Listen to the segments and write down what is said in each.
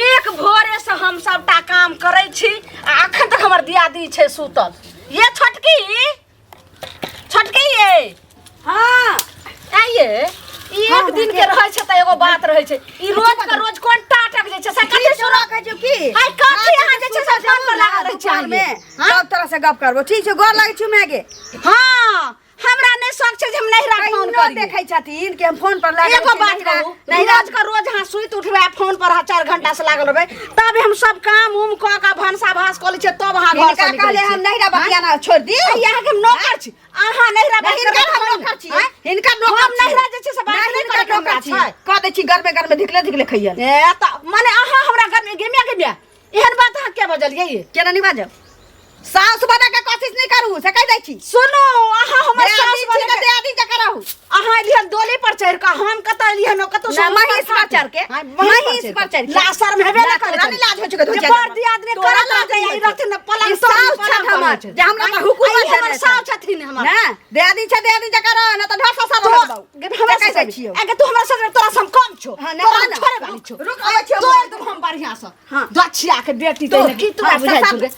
एक भोरे से हम सबटा काम करे छी अखन तक हमर दियादी छे सुतल। ये छोटकी ये हां आइए एक दिन के रहै छै त एगो बात रहै छै। ई रोज का रोज कोन टाटक जे छै से कते सुरा कहै छै की हाय कथि अहाँ जे छै से फोन पर लागल रहै छै में सब तरह से गप करबो ठीक छै। गोर लागै छी मागे। हां हमरा नै शौक छै जे हम नहिरा फोन करी देखै छथिन कि हम फोन पर लागल एगो बात कहू नहीं रोज का रोज हां सुइत उठबे फोन पर 4 घंटा से लागल रहबे तब हम सब काम उम क का भनसा भास क लै छै तब हां घर से कहले हम नहिरा बतियाना छोड़ दी यहाँ के नौकर छी अहाँ नहिरा बतियाना हम नौकर छी इनका नौकर हम नहिरा जे छै से बात नै करे नौकर छी क दै छी घर में धिकले खइयन ए त माने अहाँ हमरा घर में गेमिया एहन बात अहाँ के बजलिए ये केना नै बाजब सास बना के कोशिश नहीं करू से कह दै छी। सुनो अहाँ हमर सास बना के दियादी जा करहु अहाँ लिहन डोली पर चढ़ के हम कत लिहन कत सो महिष पर चढ़ के लासर में हेबे ना करे रानी लाज हो चुके धोचिया पर दियादी करत रह जाई रहथिन न पलंग सास छ हमर जे हमरा पर हुकुम हमर सास छथिन हमर ना दियादी छ दियादी जा कर न त ढसा सा रहबौ हमरा कह दै छियो अगे तू हमरा से तोरा सम कम छो तोरा छोड़े वाली छो रुक आवे छियो तो एकदम हम बढ़िया से हां दछिया के बेटी तै की तू बुझाइ छो गे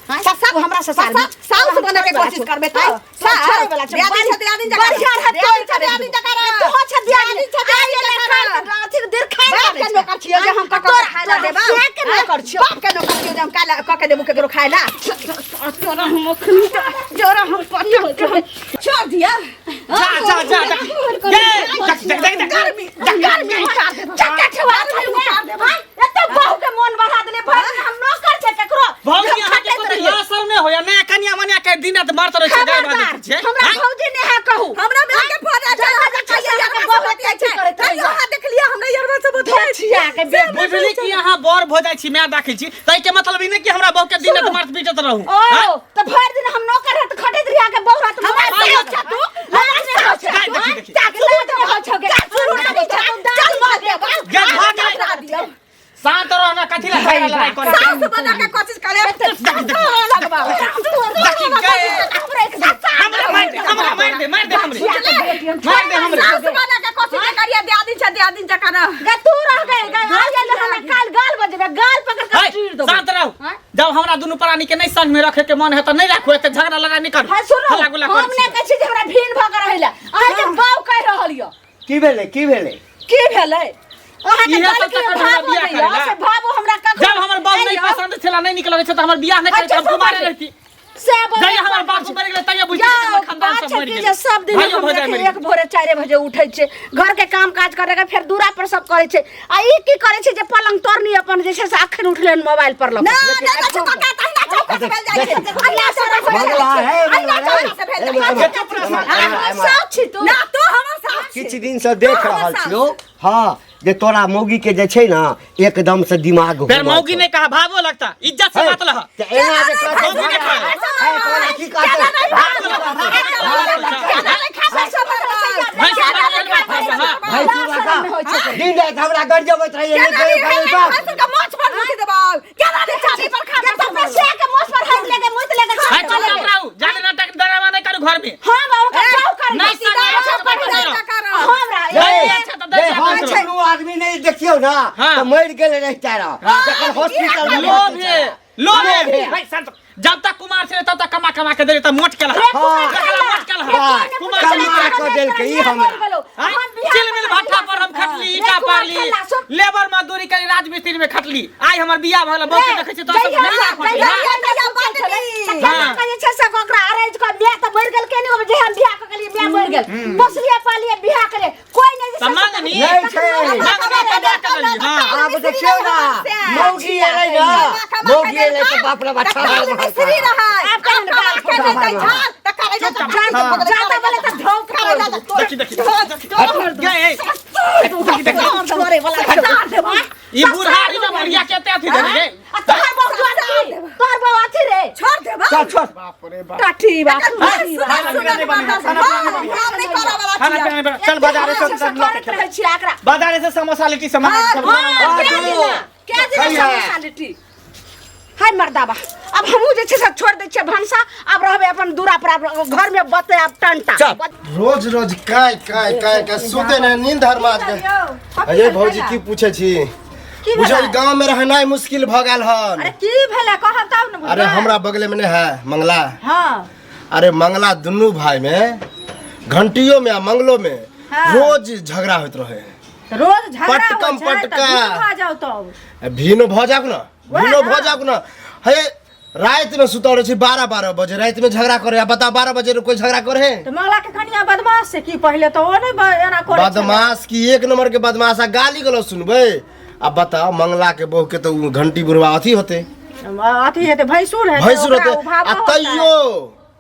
सब हमरा साउस बना के कोशिश करबे त छोड़े वाला छ दियादी छ दियादी जा कर दियादी जा कर तो छ दियादी छ दियादी अथि देर खाइ के नौकर छियो जे हम ककर खाइला देबा के नौकर छियो बाप के नौकर छियो जे हम काला क के देबो केकरो खाइला तोरा हम मखनी जोरा हम करियो छोड़ दिया जा ये गर्मी चक्का छवा दे भाई एते बहु के मन बढ़ा देले भाई हम नौकर छै केकरो बहु के हटे असर में होया ना कन्या मनिया के दिन रात मारत रह छै गाय बात छै हमरा भौजी ने है कहू हमरा में के फोन आ जा खाइया के बहुत छै यहां देख लिया हमरा यरवा से बताइ छिया के बुझली कि यहां बोर भ जाय छी मैं देखै छी तै के मतलब ई नै कि हमरा बहु के दिन रात मारत पीटत रहू हां त भर दिन हम नौकर है त खटैत रिया के बहु रात मारत छ तू हमरा ने हो छै हो छ के शुरू ना दे चल मार दे जा भाग दियो शांत रहो ना कथि ला लड़ाई करे सास बना के कोशिश करे लगबा देखि गए हमरा मार दे हमरे सास बना के कोशिश करिए दियादी छ कर गे तू रह गए आ गेले हम काल गाल बजबे गाल पकड़ के चीर दो शांत रहो जब हमरा दुनु प्राणी के नहीं संग में रखे के मन है त नहीं राखो एते झगड़ा लगा नहीं कर हल्ला गुला कर हम ने कहै छी जे हमरा भीन भ कर रहला अहाँ जे गाव कह रहलियो की भेले अहाँ के गल के भाबो हमरा कखन जब हमर बाप नहीं पसंद छला नहीं निकल छै त हमर बियाह नहीं करे हम कुमारे रहती से जय हमर बाप मर गेले तय बुझी हमर खानदान सब मर गेले सब दिन हम देखे 1 भोरे 4 बजे उठै छै घर के काम काज करे के फिर दूरा पर सब करे छै आ ई की करे छै जे पलंग तोरनी अपन जे छै से अखन उठले मोबाइल पर लग ना चुका तहिना चौक से भेल जाय छै अल्लाह से भगला है साथ छी तू ना तो हमर साथ किछ दिन से देख रहल छियो हां जे तोरा मौगी के जे छै ना एकदम से दिमाग हो फिर मौगी ने कहा भावो लगता इज्जत से बात लह एना जे मौगी ने कहा तोरा की कहते भाई दिन रात हमरा गड़ जबत रहिए नहीं करे तो का मोछ पर मुति देबौ केना दे छाती पर खा के तब से के मोछ पर हाथ लेके मुत लेके हां चल जाऊ जाने नाटक डरावा नहीं करू घर में हां बाबू का जाऊ कर नहीं सीधा हमरा कोनो आदमी नहीं देखियो ना तो मर गेले रहता रहा जखन हॉस्पिटल में लोभ है भाई शांत जब तक कुमार से तब तक कमा के दे त मोट केला कुमार कमा के देल के ई हमरा चिल मिल भट्ठा पर हम खटली ईटा पारली लेबर मजदूरी करी राजमिस्त्री में खटली आई हमर बियाह भला बहुते देखै छी तो सब नहीं राखै हां कहे छै सब ओकरा अरेंज कर बियाह त मर गेल केनी जे हम बियाह क लिए बियाह मर गेल बसलिए पालिए बियाह करे कोई नहीं सम्मान नहीं छै अब देखियो ना मौगी एलै ना मौगी एलै त बाप रे बच्चा श्री रहा आप कन गाल फेंक दे झाल त करे जाता बोले त ढोक करे देखी छोरे वाला ई बुढ़ारी ना बढ़िया केते अथि दे रे तोहर बहु अथि रे छोड़ दे छोड़ बाप रे बाप टाठी बाप चल बाजार से बाजार से समोसा लिट्टी सामान क्या दिन समोसा लिट्टी हाय मर्दाबा अब हमहू जे छै से छोड़ दै छियै भनसा अब रहबे अपन दूरा पर घर में बते अब टंटा रोज रोज काय काय काय काय सुते न नींद हर मात के अरे भौजी की पूछे छी बुझल गांव में रहनाइ मुश्किल भ गेल हन अरे की भेले कहब तब न अरे हमरा बगले में है मंगला हां अरे मंगला दुनू भाई में घंटियों में मंगलों में रोज झगड़ा होत रहे रोज झगड़ा पटकम पटका भ जाओ तब भीनो भ जाक न भीनो भ जाक न हे रात में सुतल छी 12 बजे रात में झगड़ा करे बता 12 बजे कोई झगड़ा करे तो मंगला के कनिया बदमाश से की पहले तो ओ नहीं एना करे बदमाश की एक नंबर के बदमाश गाली गलो सुनबे अब बताओ मंगला के बहू के तो घंटी बुढ़वा अथी होते भैंसुर है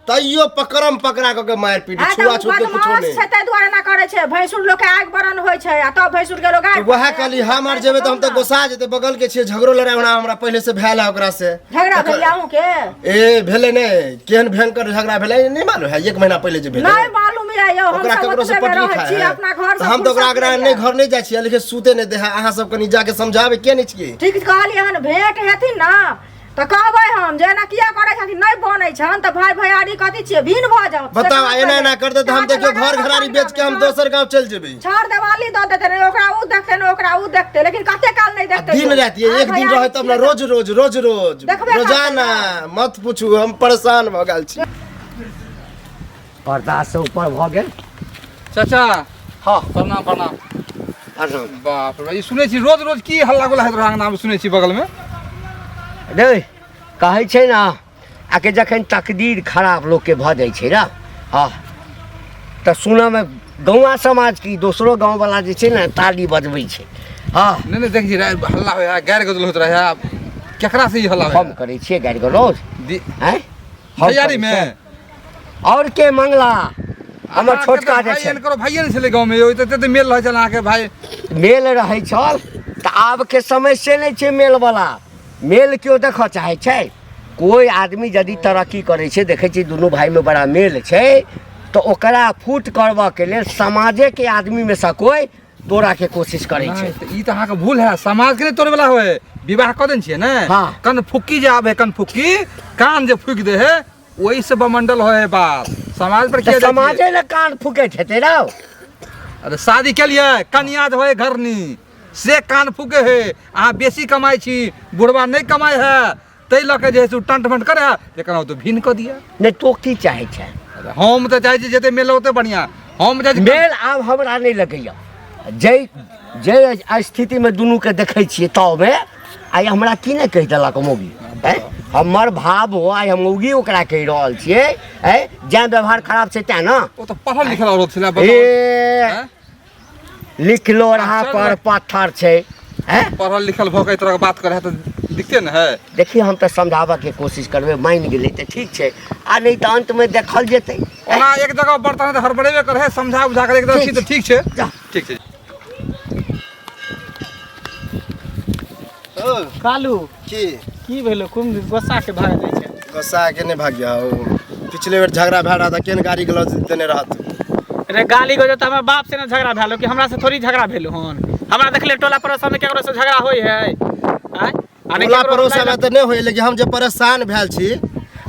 तैयो पकड़म पकड़ा के मार पीट छुआ छूत के कुछो नहीं छै तै दुआरे ना करे छै भैंसुर लोग के आग बरन होय छै आ तब भैंसुर के लोग आग वह कहली हमर जेबे त हम त गोसा जेते बगल के छिए झगड़ो लड़ाई होना हमरा पहले से भेला ओकरा से झगड़ा भेलाहू के ए भेले ने केहन भयंकर झगड़ा भेले नहीं मालूम है 1 महीना पहले जे भेले नहीं मालूम है यो हम ककरो से पटरी खाए अपना घर से हम तो ओकरा अगर नहीं घर नहीं जाय छी लेकिन सूते नहीं दे अहाँ सब कनी जाके समझावे के नहीं छी ठीक कहली हन भेंट हेथिन ना त कहबै हम जेना किया करे छथिन नहीं बनै छन त भाई भैयारी कथि छिए भीन भ जाओ बताओ एना ना करते त हम देखियो घर घरारी बेच के हम दोसर गांव चल जेबे छाड़ देवाली द देते ने ओकरा उ देखते ने ओकरा उ देखते लेकिन कते काल नहीं देखते दिन रात ये एक दिन रहे तब ना रोज रोज रोज रोज रोजाना मत पूछू हम परेशान भ गेल छी पर्दा से ऊपर भ गेल चाचा हां प्रणाम प्रणाम प्रणाम बाप रे ई सुनै छी रोज रोज की हल्ला गुल्ला हैत रहा नाम सुनै छी बगल में रे कहै छै ना आके जखन तकदीर खराब लोग के भ जाय छै ना हां त सुना में गौवा समाज की दोसरो गांव वाला जे छै ना ताली बजबै छै हां नहीं देख जी हल्ला होया गैर गजल होत रहा केकरा से ई हल्ला होया हम करै छिए गाड़ी गलोज हैं भैयारी में और के मंगला हमर छोटका जे छै करो भाइये ने छले गांव में यो त मेल रहै छल आके भाई मेल रहै छल त आब के समय से नहीं छै मेल वाला मेल क्यों देखो चाहे छै कोई आदमी यदि तरक्की करे छै देखे छी दोनों भाई में बड़ा मेल छै तो ओकरा फूट करबा के लिए समाजे के आदमी में से कोई तोड़ा के कोशिश करे छै ई त अहाँ के भूल है समाज के तोड़े वाला होय विवाह क देन छिए ने कन फुक्की जे आबे कन फुक्की कान जे फूक दे है वही से बमंडल होय बात समाज पर के समाजे ने कान फूके छते रे अरे शादी के लिए कन्या जो है घरनी से कान फूके है अहाँ बेसी कमाई छी बुढ़वा नहीं कमाई है तै लके जे टंट फंट करे एकरा तो भिन क दिया नहीं तो की चाहे छै हम त चाहे छी जते मेल होते बढ़िया हम मेल आब हमरा नहीं लगैया जे स्थिति में दुनू के देखे छिए तब में आई हमरा की नहीं कह देलक मौगी हमर भाव हो आई हम मौगी ओकरा कह रहल छिए जे व्यवहार खराब छै त ना ओ त पढ़ल लिखल औरत छला लिखलो रहा पर पत्थर छै पढ़ल लिखल भ के तरह बात करे त दिखते न है देखिए हम तो समझावा के कोशिश करबे मान गेले त ठीक छै आ नहीं त अंत में देखल जेतै ओना एक जगह बर्तन हड़बड़ेबे करे समझा बुझा के एकदम ठीक ठीक छै ठीक छै ओ कालू की भेलो कुम गोसा के भाग जाय छै गोसा के नहीं भाग गया पिछले बेर झगड़ा भै रहा था केन गाड़ी गलत देने रहत अरे गाली गो त हमर बाप से ना झगड़ा भेलो कि हमरा से थोड़ी झगड़ा भेलो हन हमरा देखले टोला पड़ोस में केकरो से झगड़ा होय है टोला पड़ोस में त नहीं होय लेकिन हम जे परेशान भेल छी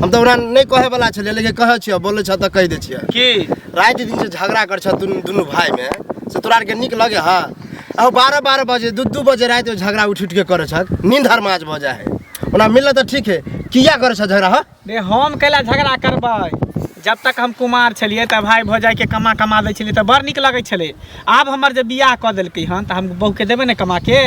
हम त ओकरा नहीं कहे वाला छले लेकिन कहे छियै बोले छ त कह दे छियै की रात दिन से झगड़ा कर छ दुनू भाई में से तोरा के निक लगे हां अब 12 बजे 2 बजे रात में झगड़ा उठ के करे छ नींद हर माज भ जाए है ओना मिलले त ठीक है किया करे छ झगड़ा ह रे हम कैला झगड़ा करबै जब तक हम कुमार छलिए त भाई भौजाई के कमा दै छलिए त बड़ निक लगै छले आब हमर जे बियाह क देलकै हन त हम बहू के देबे ने कमा के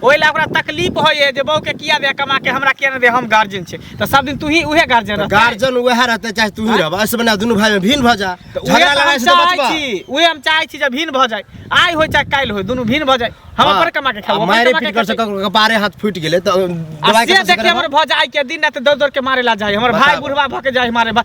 ओइ ला ओकरा तकलीफ होय जे बहू के किया दे कमा के हमरा के न दे हम गार्जियन छै त सब दिन तू ही उहे गार्जियन रह गार्जियन उहे रहते चाहे तू ही रह ऐसे बना दोनों भाई में भिन्न भ जा झगड़ा लड़ाई से बचबा उहे हम चाहै छी जे भिन्न भ जाय आइ होय चाहे काल होय दोनों भिन्न भ जाय हम अपन कमा के खाओ मारे पीट कर सक कपारे हाथ फूट गेले त दवाई के देख हमर भौजाई के दिन रात दौड़ के मारे ला जाय हमर भाई बुढ़वा भ के जाय मारे भाई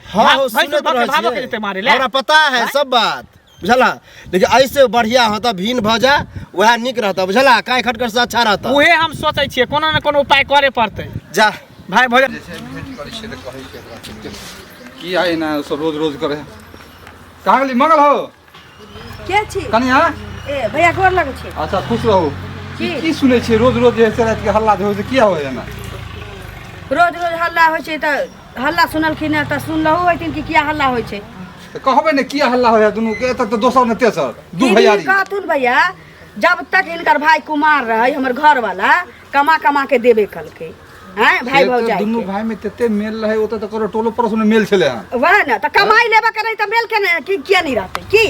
भाई के जते मारे ले हमरा पता है सब बात बुझला लेकिन ऐसे बढ़िया होता भिन्न भ जा वह निक रहता बुझला काय खटकर से अच्छा रहता उहे हम सोचै छियै कोनो न कोनो उपाय करे पड़तै जा भाई भौजाई करे छै त कहै की आइ ना रोज रोज करे कहाँ गेली मंगल हो के छी कनिया ए भैया गोर लगै छै अच्छा खुश रहू की सुनै छी रोज रोज जे रात के हल्ला होय से किया होय ना रोज रोज हल्ला होइ छै त हल्ला सुनलखिन त सुनलहु होइतिन कि किया हल्ला होइ छै तो कहबे ने किया हल्ला होया दुनू के एत तो दोसर ने तेसर दू भैयारी कहथुन भैया जब तक इनकर भाई कुमार रहे हमर घर वाला कमा कमा के देबे कलके हैं भाई भौजाई दुनू भाई में तते मेल रहे ओत त करो टोलो परस में मेल छले हां वह ना त कमाई लेबे करे त मेल के कि किया नहीं रहते की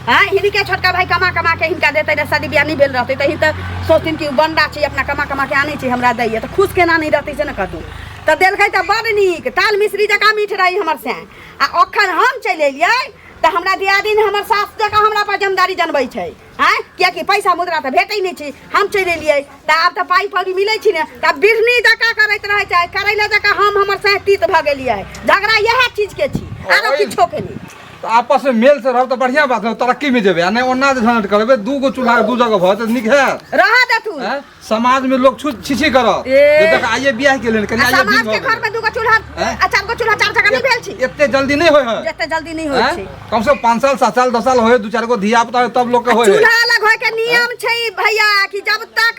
हाँ हिनके छोटका भाई कमा कमा के हिनका देते रहे शादी ब्याह नहीं भेल रहते तो हिन तो सोचथिन कि बनरा छै अपना कमा कमा के आनै छै हमरा दैए तो खुश केना नहीं रहते से न कहतू तो देलकै तो बड़ नीक ताल मिश्री जकाँ मीठ रही हमर से आ अखन हम चलि एलियै तो हमरा दियादिन हमर सास जकाँ हमरा पर जमदारी जनबै छै हाँ कियाकि पैसा मुद्रा तो भेटै नहीं छै हम चलि एलियै तो आब तो पाई पौड़ी मिलै छै ने तो बिरनी जकाँ करैत रहै छै करैला जकाँ हम हमर से तीत भ गेलियै झगड़ा इएह चीज के छी आरो किछो के नहीं तो आपस में मेल से रहब तो बढ़िया बात है तरक्की में जेबे आ नहीं ओन्ना जे झंझट करबे दू गो चूल्हा दू जगह भ त निक है रह दे तू समाज में लोग छिछी करत देख आइए बियाह के लेल कनी आइए समाज के घर में दूगो चूल्हा चार गो चूल्हा चार जगह नहीं भेल छी एते जल्दी नहीं होय है एते जल्दी नहीं होय छै कम से कम 5 साल 7 साल 10 साल होय दू चार गो धिया पुता तब लोग के होय चूल्हा अलग होय के नियम छै भैया कि जब तक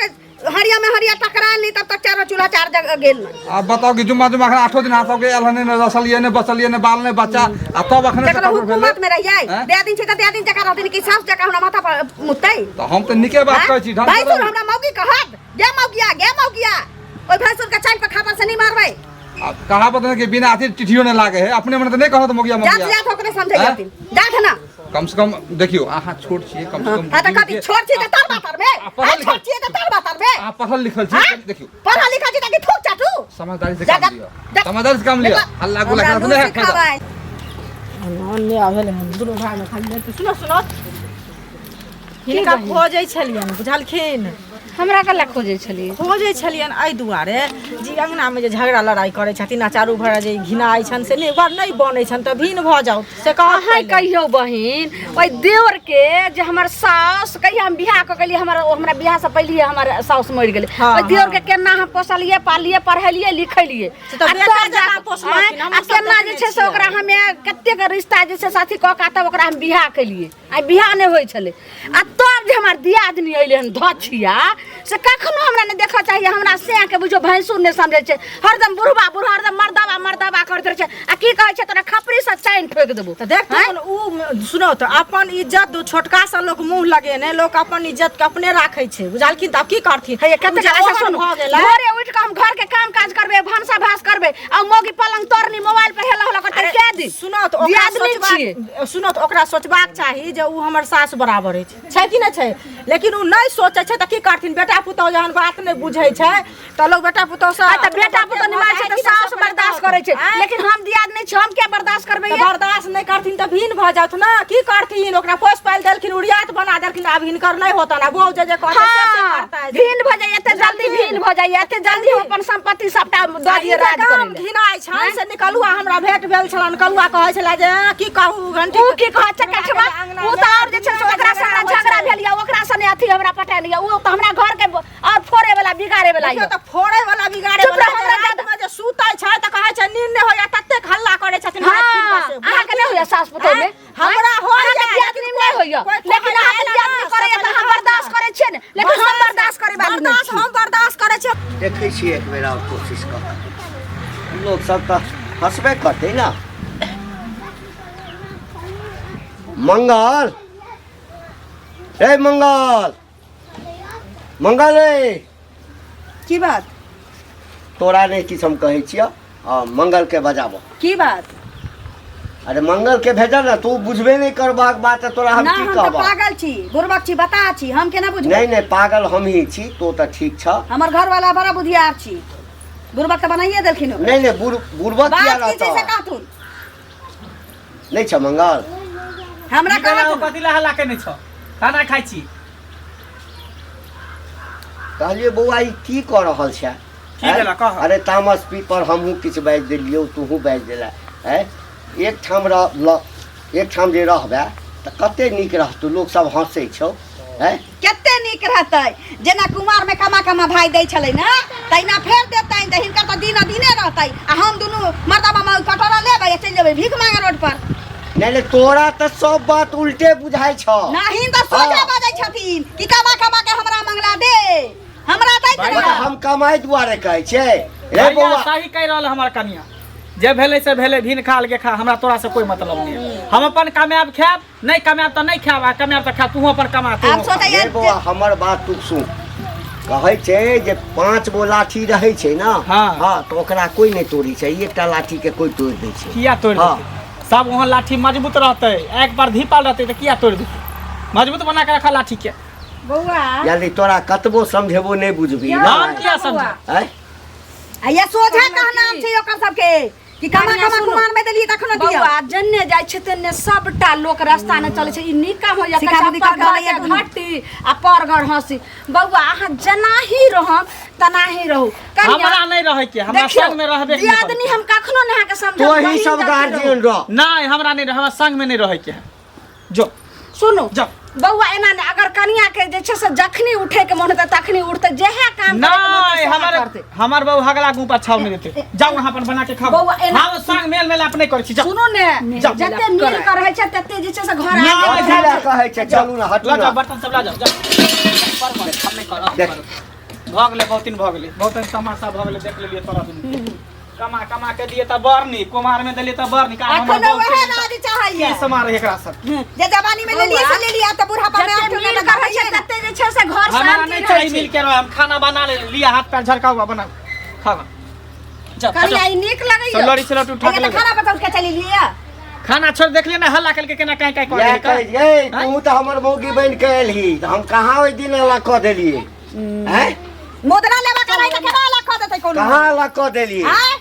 हरिया में हरिया टकराल नहीं तब तक चारों चूल्हा चार जगह गेल नहीं अब बताओ कि जुम्मा जुम्मा 8 दिन हाथ के अलहने न रसलिए ने बसलिए ने बाल ने बच्चा आ तब अखने देखो हुकूमत में रहियै दे दिन छै त दे दिन जका रहथिन कि सास जका हमरा माथा पर मुतै तो हम तो निके बात कहै छी भाई सुन हमरा मौगी कहत गे मौगिया ओइ भैंसुर के चाल पर खापर से नहीं मारबै अब कहावत है कि बिना हाथी चिट्ठियों ने लागे है अपने मन तो नहीं कहत मोगिया मोगिया जात ओकरे समझै जाथिन जात ना कम से कम देखियो आहा छोट छी कम से कम हां त कथि छोट छी त तर बातर में छोट छी त तर बातर में आप पढ़ल लिखल छी देखियो पढ़ा लिखा छी त कि ठोक चाटू समझदारी से काम लियो समझदारी से काम लियो अल्लाह को लगा नहीं है फायदा अन्य आवेले हम दुनू भाई में खाली सुनो हिनका खोजै छलियन बुझलखिन हमरा कला खोजै छली खोजै छलियन एहि दुआरे जी अंगना में जे झगड़ा लड़ाई करे छथिन आ चारू भरा जे घिनाइ छन से एक बार नहीं बनै छन त भिन भ जाउ से कहाँ कहियो बहिन ओइ देवर के जे हमर सास कहिया हम बियाह क गेली हमरा बियाह से पहिले हमर सास मर गेलै ओइ देवर के केना हम पोसलिए पालिए पढ़ेलिए लिखलिए केना जे छै से ओकरा हमे कते के रिश्ता जे छै साथी क का तब ओकरा हम बियाह केलिए आ बियाह नहि होइ छलै आ तब जे हमर दियादनी अइले हन धछिया से कखनो हमरा ने देखा चाहिए हमरा से के बुझो भैंसुर ने समझे छै हरदम बुढ़वा हरदम मर्दावा करत रहे छै आ की कहै छै तोरा खपरी से चैन ठोक देबो त देख उ सुनो त अपन इज्जत दो छोटका सा लोग मुंह लगेने लोग अपन इज्जत के अपने राखै छै बुझालखिन त अब की करथिन हे कते ऐसा सुन घरे उठ के हम घर के काम काज करबे भानसा भास करबे आ मोगी पलंग तोरनी मोबाइल पे हेला करते के दी सुनो त ओकरा सोचबाक चाही जे उ हमर सास बराबर छै कि नै छै लेकिन उ नै सोचै छै त की करथिन बेटा पुतौ जहन बात नै बुझै छै त लोग बेटा पुतौ से त बेटा पुतौ निमार छै त सास बर्दाश्त करै छै लेकिन हम दियाद नै छै हम के बर्दाश्त करबै बर्दाश्त नै करथिन त भिन भ जाउत ना की करथिन ओकरा पोस पाल देलखिन उड़ियात बना देलखिन अब हिनकर नै होता ना बहु जे कहतै से करतै भिन भ जाय एते जल्दी भिन भ जाय एते जल्दी अपन संपत्ति सबटा द दिए राज करै घिनाइ छन से निकलुआ हमरा भेट भेल छलन कलुआ कहै छला जे की कहू घंटी उ की कहै छै कछवा उ त और जे छै ओकरा संग झगड़ा भेलिया ओकरा संग अथी हमरा पटा लिया उ त हमरा घर के और फोड़े वाला बिगाड़े वाला यो त फोड़े वाला बिगाड़े वाला रात में जे सुतै छै त कहै छै नींद नै होया तत्ते हल्ला करे छथिन अहाँ के नै होया सास पुतौ में हमरा होया दियादनी नै होया लेकिन अहाँ के दियादनी करे त हम बर्दाश्त करे छियै लेकिन हम बर्दाश्त करे वाली नै छी हम बर्दाश्त करे छियै देखै छियै एक बेर और कोशिश कर लोग सब त हंसबे करते ना मंगल ए मंगल रे की बात तोरा नहीं किछ हम कहै छियै मंगल के बजाबो की बात अरे मंगल के भेजल ना तू बुझबे नहीं करबाक बात तोरा हम की कहबो पागल छी बुरबक छी बता छी हम केना बुझबै नहीं पागल हम ही छी तो त ठीक छ हमर घर वाला बड़ा बुधियार छी बुरबक त बनाइए देलखिन नहीं बुरबक किया बात की छै से रहता कहथुन नहीं छ मंगल हमरा कहत कतिला हल्ला के नै छ खाना खाइ छी कहलिए बौआ ई की क रहल छै की भेला कह अरे तामस पी पर हमहू किछ बाजि देलियौ तूहू बाजि देला है एक ठाम जे रहबे त कते नीक रहतौ लोग सब हंसै छौ है कते नीक रहतै जेना कुमार में कमा भाई दै छलै ना तैना फेर देतै त हिनकर त दिने रहतै आ हम दुनू मर्दाबा में कटोरा लेबै चलि जेबै भीख मांगे रोड पर नहीं तोरा त सब बात उल्टे बुझाइ छ नहीं त सोचा बाजै छथिन कि कमा के हमरा मंगला दे हमरा दै हम कमाई दुआरे कहै छै रे बौआ सही कह रहल हमर कनिया जे भेले से भेले भिन खाल के खा हमरा तोरा से कोई मतलब नहीं हम अपन कामयाब खाब नहीं कामयाब तो नहीं खाब आ कामयाब तो खा तू अपन कमा तू आब सोचा रे बौआ हमर बात तू सुन कहै छै जे 5 गो लाठी रहै छै ना हाँ। तो ओकरा कोई नहीं तोड़ी छै एकटा लाठी के कोई तोड़ दै छै किया तोड़ हाँ। देते सब वहाँ लाठी मजबूत रहते एक बार धीपाल रहते तो किया तोड़ देते मजबूत बना के रखा लाठी के बौआ यानी तोरा कतबो समझेबो नहीं बुझबी ना हम किया समझ हैं? आ ये सोझा कहनाम छै ओकर सबके कि कमा कमा कुमान में देलिए तखन दिया बौआ जन्ने जाइ छै तन्ने सबटा लोक रास्ता ने चलै छै ई नीक काम हो जाता सिखा है दिक्कत पर भऽ जाइए घटी आ पर घर हंसी बौआ अहाँ जना ही रहम तना ही रहू हमरा नहीं रहे के हमरा संग में रहबे के आदमी हम कखनो नहीं के समझ तो ही सब गार्जियन रह नहीं हमरा नहीं हमरा संग में नहीं रहे के है जो सुनो जाओ बौआ एना ने अगर कनिया के जे छै से जखनी उठे के मन होता तखनी उठते जेहे काम नहीं हमार बाबू हगला गुपा छाव नहीं देते जाओ वहां पर बना के खाओ बौआ, एना- हम संग मेल मेल अपने करै छी जाओ सुनो ने जाओ, जते मिल कर रहै छै तते जे छै से घर नहीं, आके जाओ, अकेला कहै छै चलू ना हटू ला ना जाओ बर्तन सब ला जाओ पर हम नहीं करब भ गेले बहुत दिन भ गेले बहुत दिन तमाशा भ गेले देख लेलिए तोरा दिन कमा कमा के दिए त बरनी कुमार में देलिए त बरनी का हमर अखन बहुत वहे राज चाहिए की समार एकरा सब जे जवानी में ले लिए से ले लिया त बुढ़ापा में जते मिल कर रहै छै तते जे छै से घर हमरा शांति नहीं रहै चाहिए छै मिल के रहो हम खाना बना ले लिया हाथ पैर झरका हुआ बना खा जाओ कनिया ई नीक लगै सब लड़ी से लट उठा के ये ले तो खाना बता के चली लिया खाना छोड़ देख लिया ना हल्ला करके केना काहे काहे या करे कहै ए तू तो हमर मौगी बन के एलही त हम कहाँ ओइ दिन ला क देलिए हैं मोदना लेबा के नहीं त केना ला ख देतै कोनो कहाँ ला क देलिए हैं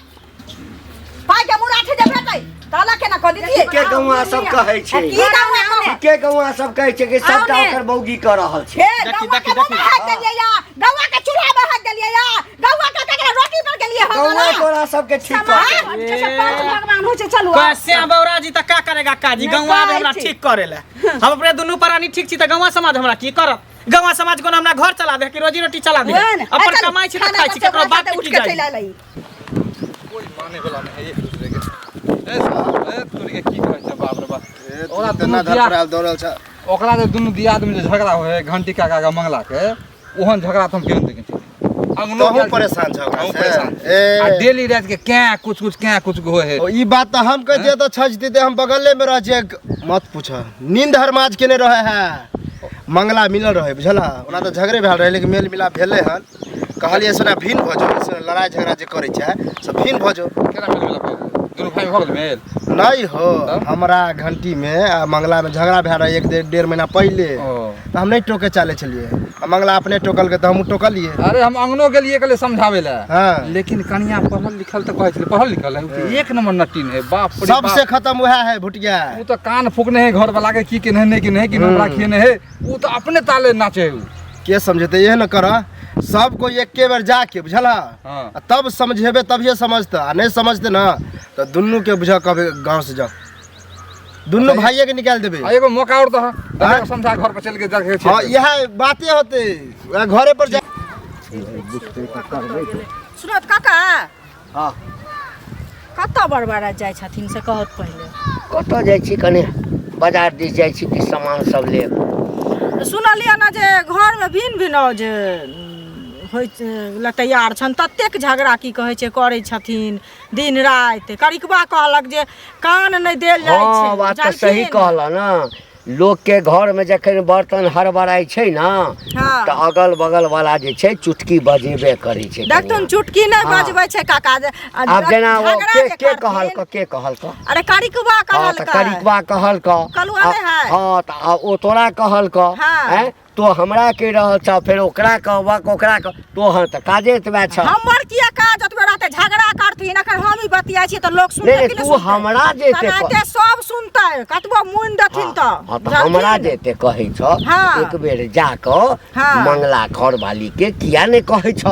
पाई के मुराठी दे भेटै ताला केना क दिए के गौवा सब कहै छै की गाँव में के गौवा सब कहै छै कि सबटा आउने। ओकर मौगी क रहल छै हे गौवा के मुंह में हाथ देलिए या गौवा के चूल्हा में हाथ देलिए या गौवा के ककरा रोटी पर गेलिए हो गौवा ना तोरा सबके ठीक कर जे छै पंच भगवान होइ छै चलू कैसे बौरा जी त का करेगा काजी नहीं गौवा में कहै हमरा छी। ठीक करेला हम अपने दुनू प्राणी ठीक छी त गौवा समाज हमरा की करत गौवा समाज कोन हमरा घर चला दे कि रोजी रोटी चला दे अपन कमाई छी त खाई छी केकरो बात उठ की के जाई चला लै कोई माने वाला नहीं है एक दूसरे के ए तोरी के की कहै छै बाप रे बाप ओकरा तेना दुनू धर दिया पड़ाल दौड़ल छ ओकरा जे दुनू दिया आदमी जे झगड़ा होय घंटी काका का मंगला के ओहन झगड़ा तो हम केन देखे छी अंगनो तहु परेशान छ हम ओकरा परेशान से आ ए डेली रात के क्या कुछ होय है ओ ई बात तो हम कह दिए तो छजती दे हम बगले में रह जे मत पूछ नींद हरमाज केने रहे है मंगला मिलल रहे बुझला ओना तो झगड़े भेल रहे लेकिन मेल मिलाप भेले हन कहलिए सोना भिन भजो से लड़ाई झगड़ा जे करे छै सब भिन भजो केना मिल मिला दुनू भाई में हो गेल मेल नहीं हो हमरा घंटी में आ मंगला में झगड़ा भेल रहे 1.5 महीना पहले ओ तो हम नहीं टोके चाले चलिए आ मंगला अपने टोकल के तो हम टोकलिए अरे हम अंगनो गेलिए कले समझावे ला हाँ। लेकिन कन्या पढ़ल लिखल तो कहै छै पढ़ल लिखल है उ तो एक नंबर नटीन है बाप रे बाप सबसे खत्म वह है भुटिया वो तो कान फूकने है घर वाला के की के नहीं कि नहीं कि हमरा खिएने है वो तो अपने ताले नाचे है उ। के समझते ये न कर सब कोई एके बार जाके बुझला हाँ। आ तब समझेबे तभिए समझते आ नहीं समझते ना तो दुनू के बुझा कभी गांव से जाओ दुनू भाइये के निकाल देबे आ एगो मौका और तो है हाँ। समझा घर पर चल के देखे छै हाँ यह बातें होते वह घरे पर जा सुनत काका हाँ कत्ता बड़बड़ा जाइ छथिन से कहत पहिले कतऽ जाइ छी कने बाजार दिस जाइ छी कि सामान सब लेब सुनलिए ना जे घर में भिन भिन जे होइ ला तैयार छन ततेक झगड़ा की कहै छै करै छथिन दिन राति करिकबा कहलक जे कान नहीं देल जाइ छै हाँ बात तो सही जानथिन? कहला ना लोग के घर में जखन बर्तन हड़बड़ाई छै ना हाँ। तो अगल बगल वाला जे छै चुटकी बजेबे करै छै देखथुन चुटकी नहीं हाँ। बजबै छै काका जे आब जेना वो झगड़ा के जे के करथिन। कहल क अरे करिकबा हाँ कहल तो करिकबा कहल क कलुआ नहीं है? हाँ तो ओ तोरा कहल क हाँ। हैं तो हमरा के रहल छ फिर ओकरा कहबक ओकरा तो हाँ तो काजे एतबे छ हमर किया काज ओतबे रहते झगड़ा करथिन अखन हम ही बतियाइ छी त लोग सुनते नहीं, कि तू सुनते? हमरा जेते कनाते सब सुनते कतबो मुन देथिन त हाँ तो हमरा जेते कहै छ हाँ। एक बेर जाकर हाँ। मंगला घर वाली के किया नहीं कहै छ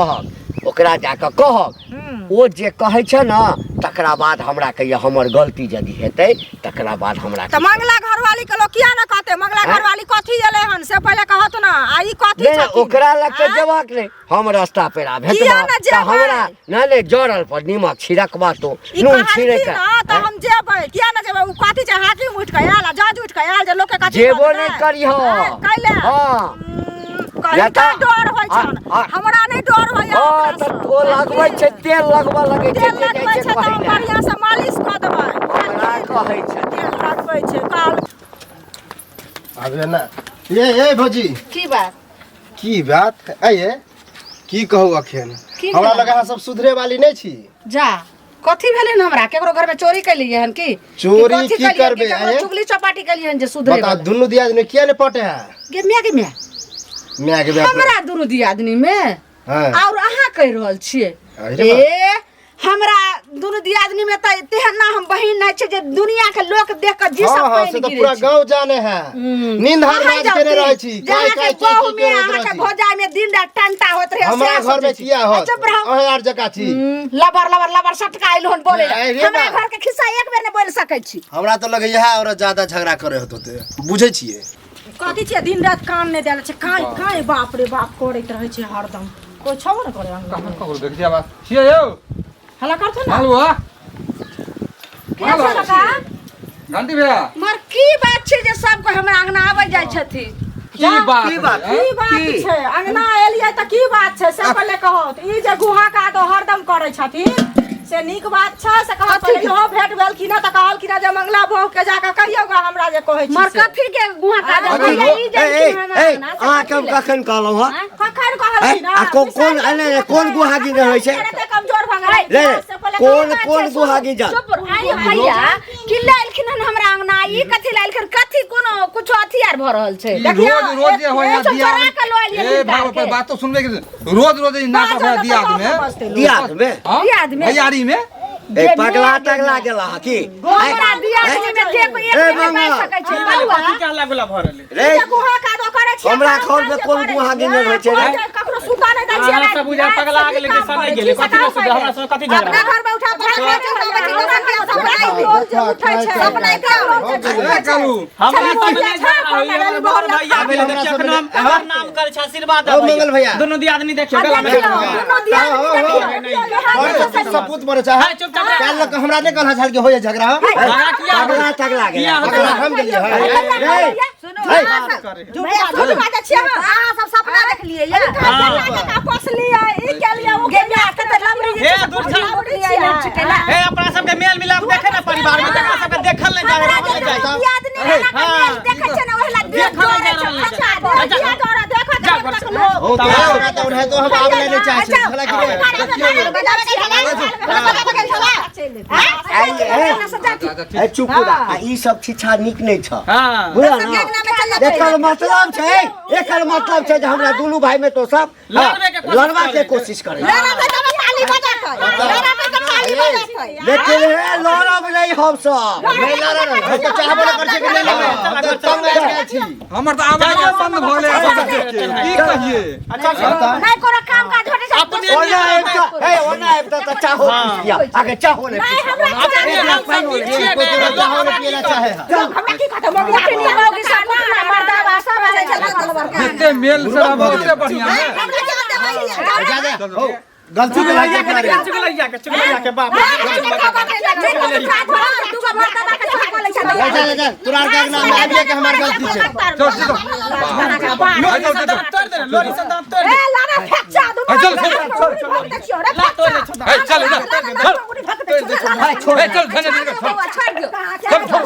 ओकरा जाकर कहब ओ जे कहै छ ना तकरा बाद हमरा कहिया हमर गलती यदि हेतै तकरा बाद हमरा त मंगला घरवाली के लोग किया न कहते मंगला हाँ? घरवाली कथी एले हन से पहले कहत ना आ ई कथी नहीं छथिन? ओकरा लग के हाँ? जवाक नहीं हम रास्ता पे आ किया भेटबा न त जेबै? हमरा नहीं जड़ल पर नीमक छिड़कबा तो ई नून कहलखिन छिड़क न त हम जेबै किया न जेबै उ कथी छै हाकिम उठ के आयल आ जज उठ के आयल जे लोग के कथी जेबो कहतै? नहीं करिहो हाँ, कैले हाँ इनका डर होय छन हमरा नहीं डर होय हां त तो लगबै छै तेल लगबा लगै छै तेल लगबै छै त हम बढ़िया से मालिश क देबै हमरा कहै छै तेल लगबै छै काल आबे ना ए भौजी की बात की बात आइए की कहू अखन की हमरा कहू? लगा सब सुधरे वाली नहीं छी जा कथी भेलै न हमरा केकरो घर में चोरी कैलिए हन की चोरी कथी की कैलिए करबै, कि केकरो आँय? चुगली चपाटी कैलिए हन जे सुधरे बता दुनु दियादनी किया ने पटे है गे मिया के मिया मैं के बाप हमरा दुनु दियादनी में हां और अहाँ कह रहल छियै अरे ए हमरा दुनु दियादनी में त तेहन ना हम बहिन नै छै जे दुनिया के लोग देख के जी सब हां से तो पूरा गांव जाने है नींद हर रात केने रहै छी काय काय बहु में अहाँ के भोजाई में दिन रात टंटा होत रहे हमरा घर में किया हो चुप रहो ओहे यार जका छी लबर लबर लबर सटकाइल होन बोले अरे हमरा बा। घर के खिस्सा एक बेर नै बोल सकै छी हमरा तो लगे यह और ज्यादा झगड़ा करे होते बुझे छिए कथी छै दिन रात कान नै देले छै काय काय बाप रे बाप करैत रहै छै हरदम कोइ छबो न करे अंगना कहाँ देख दिया बात छिए यौ हला करथुन ना हेलो कैसे लगा घंटी भैया मर की बात छै जे सब को हमरा अंगना आबै जाय छथिन की बात की बात छै अंगना एलियै त की बात छै से पहिले कहत ई जे गुहा का दो हरदम करै छथिन से नीक बात छै से कहत कथी के? हो भेट भेल कि ना त कहल कि ना जे मंगला बहू के जाके कहियोगा हमरा जे कहै छी मर कथी के गुहा का दे अरे भैया, ई जे ए छी ए हमरा अंगना से अहाँ कथी कब ले? कखन कहलौ ह कखन कहल कि ना आ कौन अने कौन गुहागी रहै छै एते कमजोर भंगा रे कौन गुहागी जा चुप रहो। अरे भैया कि लाइलखिन हन हमरा अंगना ई कथी लाइलखिन कथी कोनो कुछ हथियार भ रहल छै रोज रोज ये हो यहाँ सब दिया चोरा के लो एलियै ए निकाल भागो के। पर बात तो सुनबे के रोज रोज ये नाटक है दियाद में दियाद में हाँ? दियाद में? भैयारी में ए पगला टगला गेला ह की हमरा दियाद में देख एक ए बेर मामा। नहीं सकै छै बउआ कथी के हल्ला गुल्ला भरल रे गुहा का दो करे छी हमरा घर में कोन गुहागी नहीं रहै छै रे ककरो सुता नै दै छी अहाँ सब बुझा पगला गेल के सनै गेल कथी ले सुध हमरा सब कथी अपना झगड़ा घर में उठा उठै छै अपना ए करू हम बहर भैया गेल देखियो एखन हमर नाम कर छ आशीर्वाद ओ मंगल भैया दोनों दियादनी देखियो गला में सपूत मरे चाहे हाय चुप चाप काल लग हमरा ने कहला छल के होय झगड़ा पगला टगला गेला पगला हम गेलिए झूठ बात छी अहाँ सब सपना देख लिए ये आपस लिए ई के लिए वो के लिए के लमरी हे दूर छा हे अपना सब के मेल मिलाप देखे ना परिवार में देखा सब के देखल नहीं जा रहल है हां देखै छै ना ओहला देख अच्छा दिया तोरा देखो तक लोग ओ तो उन्हें तो हम आब लेने चाहे छी भला ए चुप रह आ ई सब छिछा निक नहीं छ हां बुझल ना एकर मतलब छै एकर मतलब छै जे हमरा दुनू भाई में तो सब लड़वा के कोशिश करे लेकिन हे लड़ब नहीं हम सब नहीं लड़ा रहे तो चाहबो न कर छै कि नहीं लड़ा तो तंग आ गेल छी हमर तो आवाज बंद भले की कहिए नहीं कोनो काम काज होते छै अपने ओना एकटा हे ओना एकटा त चाहो पिया आगे चाहो ने पिएला चाहे हमरा की खत्म हो गया अपनी होगी सब मर्दा वासा बजे चल इतने मेल से बहुत बढ़िया है गलती के लायक करे चुगलैया के बाप तुरार का नाम आबिए के हमर गलती छै चल चल तोड़ दे लोरी से दांत तोड़ ए लाना फेंचा दूं चल देखियो रे चल चल चल चल चल